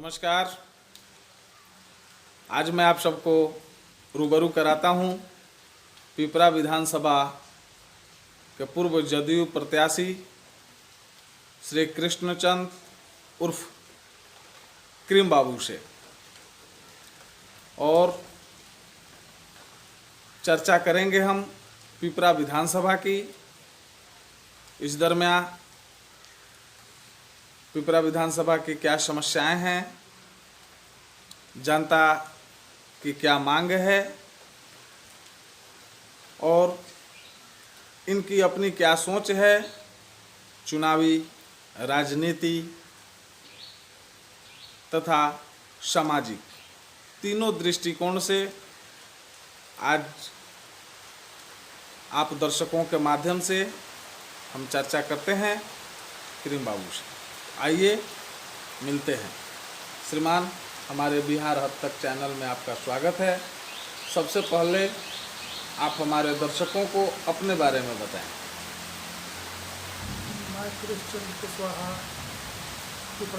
नमस्कार। आज मैं आप सबको रूबरू कराता हूं पिपरा विधानसभा के पूर्व जदयू प्रत्याशी श्री कृष्णचंद उर्फ क्रीम बाबू से, और चर्चा करेंगे हम पिपरा विधानसभा की। इस दरमियान पिपरा विधानसभा की क्या समस्याएं हैं, जनता की क्या मांग है और इनकी अपनी क्या सोच है चुनावी राजनीति तथा सामाजिक तीनों दृष्टिकोण से आज आप दर्शकों के माध्यम से हम चर्चा करते हैं क्रीम बाबू से। आइए मिलते हैं। श्रीमान, हमारे बिहार हद तक चैनल में आपका स्वागत है। सबसे पहले आप हमारे दर्शकों को अपने बारे में बताएं। मैं कृष्णचंद कुशवाहा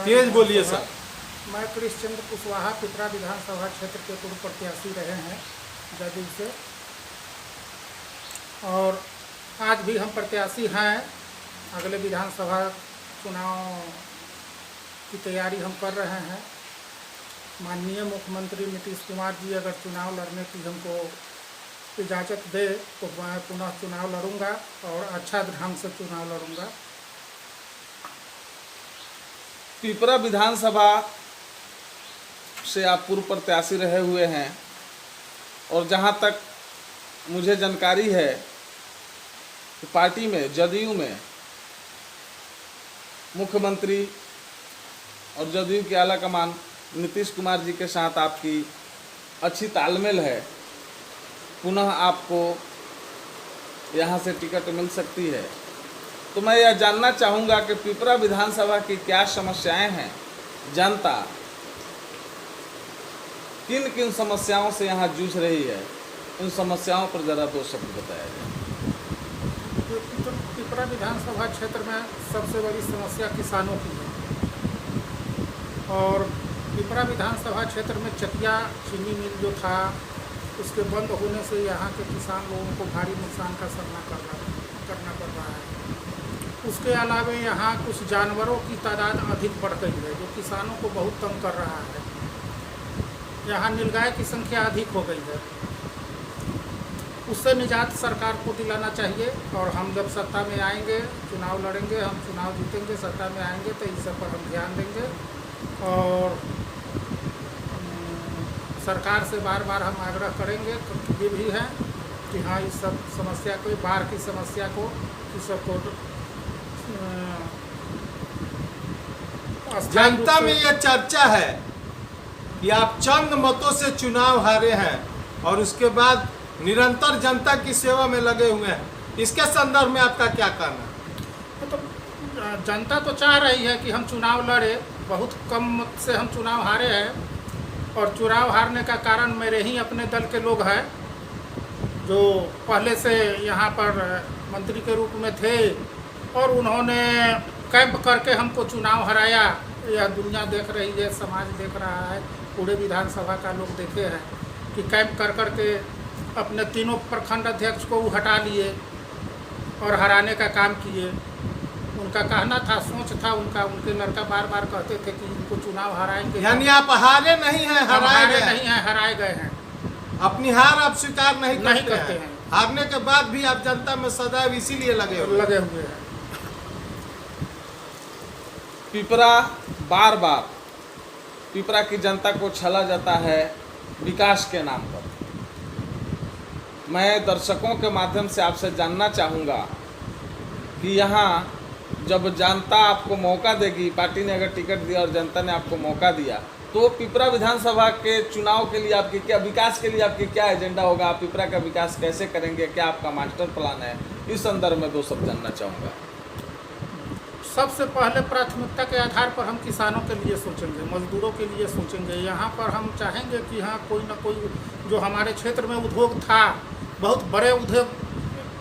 तेज बोलिए सर। मैं कृष्णचंद कुशवाहा पिपरा विधानसभा क्षेत्र के पूर्व प्रत्याशी रहे हैं जदयू से, और आज भी हम प्रत्याशी हैं। अगले विधानसभा चुनाव की तैयारी हम कर रहे हैं। माननीय मुख्यमंत्री नीतीश कुमार जी अगर चुनाव लड़ने की हमको इजाज़त दे तो मैं पुनः चुनाव लड़ूंगा और अच्छा ढंग से चुनाव लड़ूंगा। पिपरा विधानसभा से आप पूर्व प्रत्याशी रहे हुए हैं, और जहां तक मुझे जानकारी है कि पार्टी में जदयू में मुख्यमंत्री और जदयू के आला कमान नीतीश कुमार जी के साथ आपकी अच्छी तालमेल है। पुनः आपको यहां से टिकट मिल सकती है। तो मैं यह जानना चाहूँगा कि पिपरा विधानसभा की क्या समस्याएं हैं, जनता किन किन समस्याओं से यहाँ जूझ रही है, उन समस्याओं पर ज़रा दो शब्द बताया जाए। पिपरा विधानसभा क्षेत्र में सबसे बड़ी समस्या किसानों की है, और पिपरा विधानसभा क्षेत्र में चकिया चीनी मिल जो था उसके बंद होने से यहाँ के किसान लोगों को भारी नुकसान का सामना करना पड़ रहा है। उसके अलावा यहाँ कुछ जानवरों की तादाद अधिक बढ़ गई है जो किसानों को बहुत तंग कर रहा है। यहाँ नीलगाय की संख्या अधिक हो गई है। उससे निजात सरकार को दिलाना चाहिए, और हम जब सत्ता में आएंगे, चुनाव लड़ेंगे, हम चुनाव जीतेंगे, सत्ता में आएंगे तो इस सब पर हम ध्यान देंगे। और सरकार से बार बार हम आग्रह करेंगे ये भी है कि हाँ, इस सब समस्या को, बाढ़ की समस्या को, इस सब को जनता में यह चर्चा है कि आप चंद मतों से चुनाव हारे हैं और उसके बाद निरंतर जनता की सेवा में लगे हुए हैं। इसके संदर्भ में आपका क्या कहना है? तो जनता तो चाह रही है कि हम चुनाव लड़े। बहुत कम मत से हम चुनाव हारे हैं, और चुनाव हारने का कारण मेरे ही अपने दल के लोग हैं जो पहले से यहाँ पर मंत्री के रूप में थे, और उन्होंने कैंप करके हमको चुनाव हराया। यह दुनिया देख रही है, समाज देख रहा है, पूरे विधानसभा का लोग देखे हैं कि कैंप कर के अपने तीनों प्रखंड अध्यक्ष को वो हटा लिए और हराने का काम किए। उनका कहना था, सोच था उनका, उनके लड़का बार बार कहते थे कि इनको चुनाव हराएंगे। यानी आप हारे नहीं हैं, हराए गए हैं। अपनी हार आप स्वीकार नहीं करते हैं। हारने के बाद भी आप जनता में सदैव इसीलिए लगे हुए हैं। पिपरा बार बार पिपरा की जनता को छला जाता है विकास के नाम पर। मैं दर्शकों के माध्यम से आपसे जानना चाहूँगा कि यहाँ जब जनता आपको मौका देगी, पार्टी ने अगर टिकट दिया और जनता ने आपको मौका दिया, तो पिपरा विधानसभा के चुनाव के लिए आपकी क्या, विकास के लिए आपकी क्या एजेंडा होगा? आप पिपरा का विकास कैसे करेंगे? क्या आपका मास्टर प्लान है? इस संदर्भ में दो शब्द जानना चाहूँगा। सबसे पहले प्राथमिकता के आधार पर हम किसानों के लिए सोचेंगे, मजदूरों के लिए सोचेंगे। यहाँ पर हम चाहेंगे कि हाँ, कोई ना कोई जो हमारे क्षेत्र में उद्योग था, बहुत बड़े उद्योग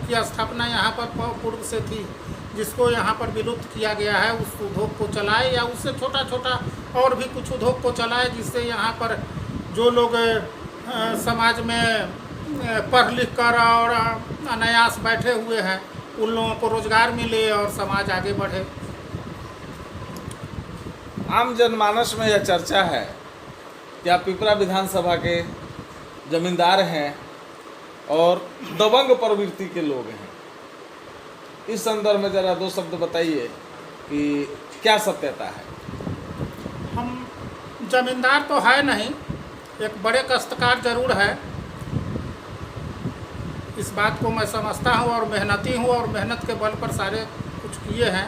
की स्थापना यहाँ पर पूर्व से थी, जिसको यहाँ पर विलुप्त किया गया है उस उद्योग को चलाए, या उससे छोटा छोटा और भी कुछ उद्योग को चलाए, जिससे यहाँ पर जो लोग समाज में पढ़ लिख कर और अनायास बैठे हुए हैं उन लोगों को रोजगार मिले और समाज आगे बढ़े। आम जनमानस में यह चर्चा है कि आप पिपरा विधानसभा के जमींदार हैं और दबंग प्रवृत्ति के लोग हैं। इस संदर्भ में ज़रा दो शब्द बताइए कि क्या सत्यता है। हम जमींदार तो है नहीं, एक बड़े काश्तकार जरूर है, इस बात को मैं समझता हूँ और मेहनती हूँ और मेहनत के बल पर सारे कुछ किए हैं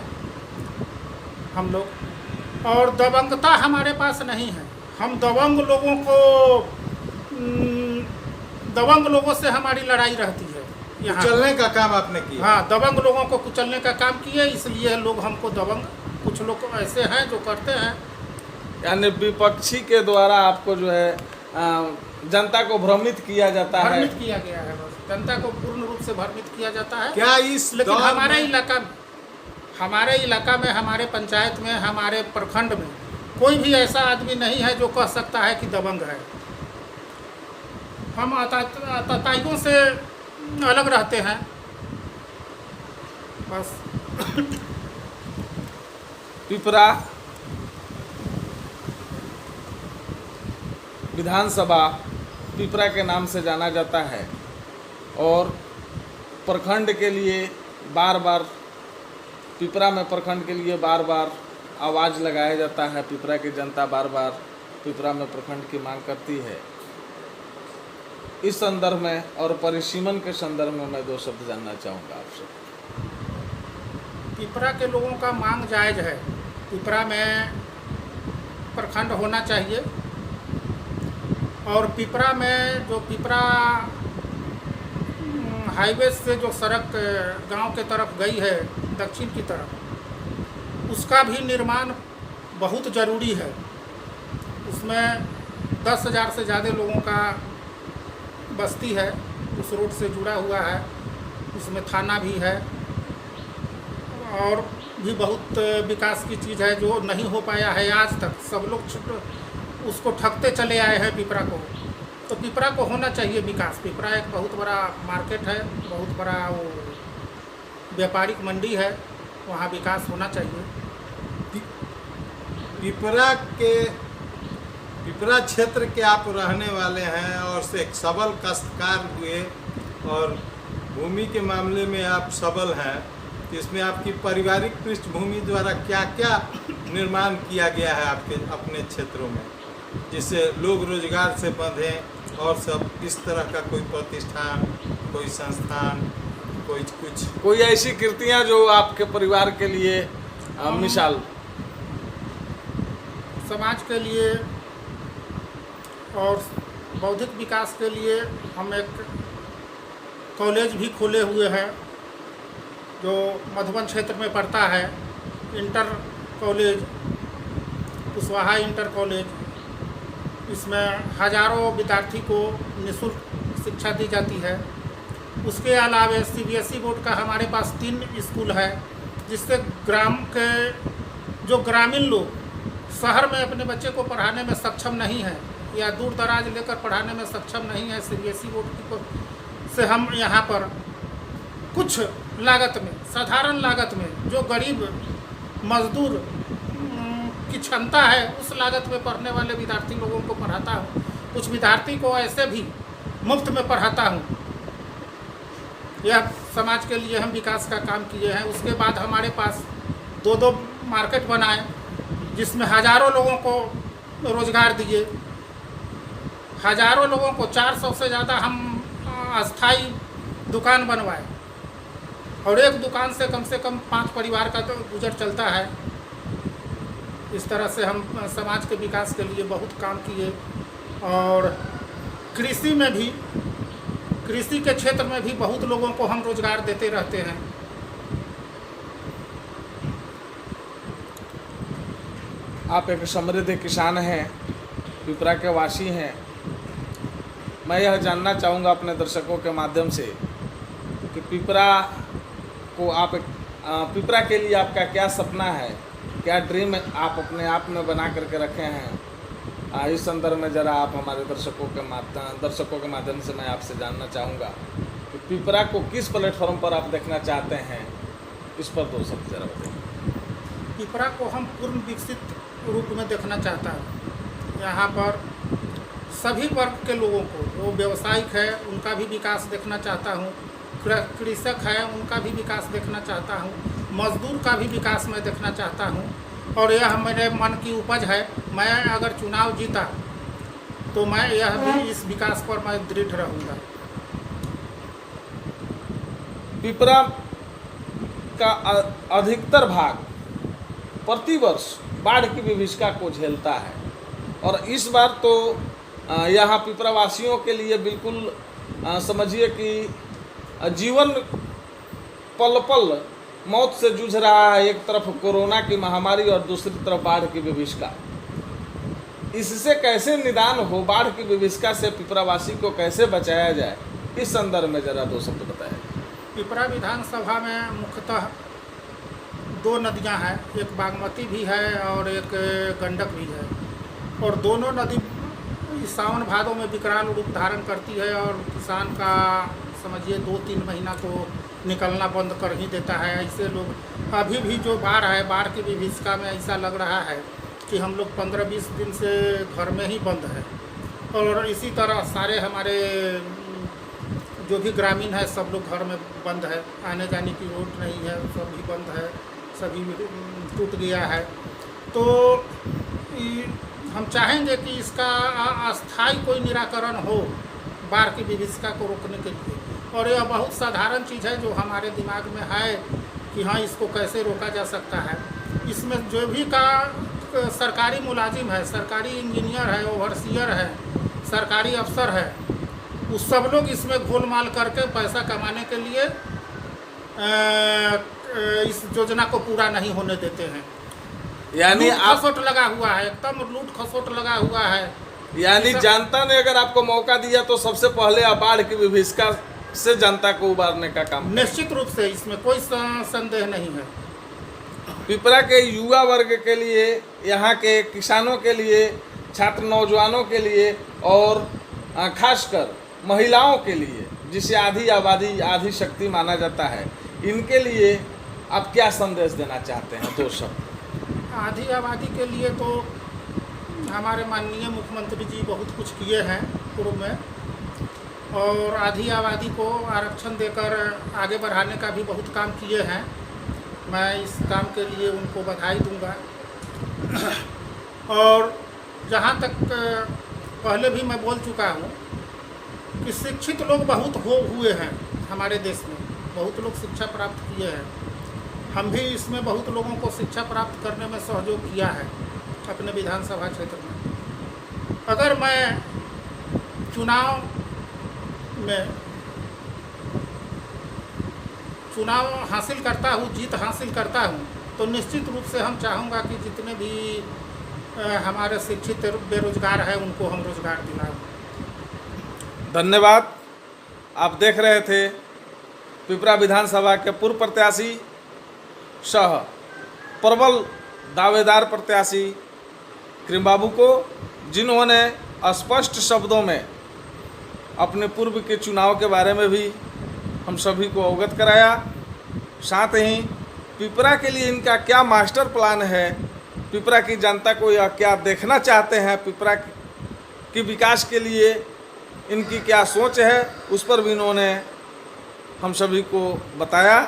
हम लोग। और दबंगता हमारे पास नहीं है। हम दबंग लोगों से हमारी लड़ाई रहती है यहाँ। कुचलने का काम आपने किया। हाँ, दबंग लोगों को कुचलने का काम किए, इसलिए लोग हमको दबंग, कुछ लोग ऐसे हैं जो करते हैं। यानी विपक्षी के द्वारा आपको जो है जनता को भ्रमित किया जाता है। भ्रमित किया गया है, बस जनता को पूर्ण रूप से भ्रमित किया जाता है। क्या इस लेकिन दौर हमारे में- इलाका में, हमारे पंचायत में, हमारे प्रखंड में कोई भी ऐसा आदमी नहीं है जो कह सकता है कि दबंग है। हम आतताइयों से अलग रहते हैं बस। पिपरा विधानसभा पिपरा के नाम से जाना जाता है और प्रखंड के लिए बार बार पिपरा में प्रखंड के लिए बार बार आवाज़ लगाया जाता है। पिपरा की जनता बार बार पिपरा में प्रखंड की मांग करती है। इस संदर्भ में और परिसीमन के संदर्भ में मैं दो शब्द जानना चाहूँगा आपसे। पिपरा के लोगों का मांग जायज़ है। पिपरा में प्रखंड होना चाहिए और पिपरा में जो पिपरा हाईवे से जो सड़क गांव के तरफ गई है दक्षिण की तरफ, उसका भी निर्माण बहुत ज़रूरी है। उसमें 10,000 से ज़्यादा लोगों का बस्ती है, उस रोड से जुड़ा हुआ है। उसमें थाना भी है और भी बहुत विकास की चीज़ है जो नहीं हो पाया है आज तक। सब लोग उसको ठगते चले आए हैं पिपरा को। तो पिपरा को होना चाहिए विकास। पिपरा एक बहुत बड़ा मार्केट है, बहुत बड़ा वो व्यापारिक मंडी है, वहाँ विकास होना चाहिए। पिपरा क्षेत्र के आप रहने वाले हैं और से एक सबल काश्तकार हुए और भूमि के मामले में आप सबल हैं। इसमें आपकी पारिवारिक पृष्ठभूमि द्वारा क्या क्या निर्माण किया गया है आपके अपने क्षेत्रों में, जिससे लोग रोजगार से बंधें और सब इस तरह का कोई प्रतिष्ठान, कोई संस्थान, कोई ऐसी कृतियाँ जो आपके परिवार के लिए मिसाल समाज के लिए और बौद्धिक विकास के लिए हम एक कॉलेज भी खोले हुए हैं जो मधुबन क्षेत्र में पड़ता है। Inter college, Kushwaha inter college. इसमें हजारों विद्यार्थी को निःशुल्क शिक्षा दी जाती है। उसके अलावा CBSE बोर्ड का हमारे पास 3 स्कूल है, जिससे ग्राम के जो ग्रामीण लोग शहर में अपने बच्चे को पढ़ाने में सक्षम नहीं है या दूर दराज लेकर पढ़ाने में सक्षम नहीं है, CBSE बोर्ड की से हम यहाँ पर कुछ लागत में, साधारण लागत में, जो गरीब मजदूर की क्षमता है उस लागत में पढ़ने वाले विद्यार्थी लोगों को पढ़ाता हूँ। कुछ विद्यार्थी को ऐसे भी मुफ्त में पढ़ाता हूँ। यह समाज के लिए हम विकास का काम किए हैं। उसके बाद हमारे पास 2 मार्केट बनाए जिसमें हजारों लोगों को रोजगार दिए। हजारों लोगों को 400 से ज़्यादा हम अस्थाई दुकान बनवाए और एक दुकान से कम 5 परिवार का तो गुजर चलता है। इस तरह से हम समाज के विकास के लिए बहुत काम किए। और कृषि में भी, कृषि के क्षेत्र में भी बहुत लोगों को हम रोजगार देते रहते हैं। आप एक समृद्ध किसान हैं, पिपरा के वासी हैं। मैं यह जानना चाहूँगा अपने दर्शकों के माध्यम से कि पिपरा को आप एक पिपरा के लिए आपका क्या सपना है, क्या ड्रीम आप अपने आप में बना करके रखे हैं, इस संदर्भ में ज़रा आप हमारे दर्शकों के माध्यम से मैं आपसे जानना चाहूँगा कि पिपरा को किस प्लेटफॉर्म पर आप देखना चाहते हैं, इस पर 2 शब्द ज़रा बताइए। पिपरा को हम पूर्ण विकसित रूप में देखना चाहता हूँ। यहाँ पर सभी वर्ग के लोगों को, जो व्यवसायिक है उनका भी विकास देखना चाहता हूँ, कृषक है उनका भी विकास देखना चाहता हूँ, मजदूर का भी विकास मैं देखना चाहता हूँ। और यह मेरे मन की उपज है। मैं अगर चुनाव जीता तो मैं यह भी इस विकास पर मैं दृढ़ रहूँगा। पिपरा का अधिकतर भाग प्रतिवर्ष बाढ़ की विभीषिका को झेलता है और इस बार तो यहाँ पिपरावासियों के लिए बिल्कुल समझिए कि जीवन पल पल मौत से जूझ रहा है। एक तरफ कोरोना की महामारी और दूसरी तरफ बाढ़ की विभीषिका। इससे कैसे निदान हो, बाढ़ की विभीषिका से पिपरावासी को कैसे बचाया जाए, इस संदर्भ में ज़रा 2 शब्द बताएं। पिपरा विधानसभा में मुख्यतः 2 नदियां हैं, एक बागमती भी है और एक गंडक भी है। और दोनों नदी सावन भादों में विकराल रूप धारण करती है और किसान का समझिए 2-3 महीना को निकलना बंद कर ही देता है। ऐसे लोग अभी भी जो बाढ़ है, बाढ़ की विभीषिका में ऐसा लग रहा है कि हम लोग 15-20 दिन से घर में ही बंद है। और इसी तरह सारे हमारे जो भी ग्रामीण है सब लोग घर में बंद है, आने जाने की रोड नहीं है, सब भी बंद है, सभी टूट गया है। तो हम चाहेंगे कि इसका अस्थायी कोई निराकरण हो बाढ़ की विभीषिका को रोकने के लिए। और यह बहुत साधारण चीज़ है जो हमारे दिमाग में है कि हाँ इसको कैसे रोका जा सकता है। इसमें जो भी का सरकारी मुलाजिम है, सरकारी इंजीनियर है, ओवरसीयर है, सरकारी अफसर है, वो सब लोग इसमें घोलमाल करके पैसा कमाने के लिए इस योजना को पूरा नहीं होने देते हैं। यानी आप खसोट लगा हुआ है, एकदम लूट खसोट लगा हुआ है। यानी जनता ने अगर आपको मौका दिया तो सबसे पहले आप बाढ़ की विभीषिका से जनता को उबारने का काम। निश्चित रूप से इसमें कोई संदेह नहीं है। पिपरा के युवा वर्ग के लिए, यहाँ के किसानों के लिए, छात्र नौजवानों के लिए और खासकर महिलाओं के लिए, जिसे आधी आबादी आधी शक्ति माना जाता है, इनके लिए आप क्या संदेश देना चाहते हैं? 2 शब्द। आधी आबादी के लिए तो हमारे माननीय मुख्यमंत्री जी बहुत कुछ किए हैं पूर्व में, और आधी आबादी को आरक्षण देकर आगे बढ़ाने का भी बहुत काम किए हैं। मैं इस काम के लिए उनको बधाई दूंगा। और जहाँ तक पहले भी मैं बोल चुका हूँ कि शिक्षित लोग बहुत हुए हैं हमारे देश में, बहुत लोग शिक्षा प्राप्त किए हैं। हम भी इसमें बहुत लोगों को शिक्षा प्राप्त करने में सहयोग किया है अपने विधानसभा क्षेत्र में। अगर मैं चुनाव हासिल करता हूँ, जीत हासिल करता हूँ, तो निश्चित रूप से हम चाहूँगा कि जितने भी हमारे शिक्षित बेरोजगार हैं उनको हम रोजगार दिलाएं। धन्यवाद। आप देख रहे थे पिपरा विधानसभा के पूर्व प्रत्याशी सह प्रबल दावेदार प्रत्याशी क्रीम बाबू को, जिन्होंने स्पष्ट शब्दों में अपने पूर्व के चुनाव के बारे में भी हम सभी को अवगत कराया। साथ ही पिपरा के लिए इनका क्या मास्टर प्लान है, पिपरा की जनता को यह क्या देखना चाहते हैं, पिपरा की विकास के लिए इनकी क्या सोच है, उस पर भी इन्होंने हम सभी को बताया।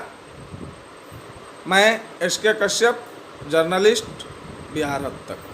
मैं SK कश्यप, जर्नलिस्ट, बिहार अब तक।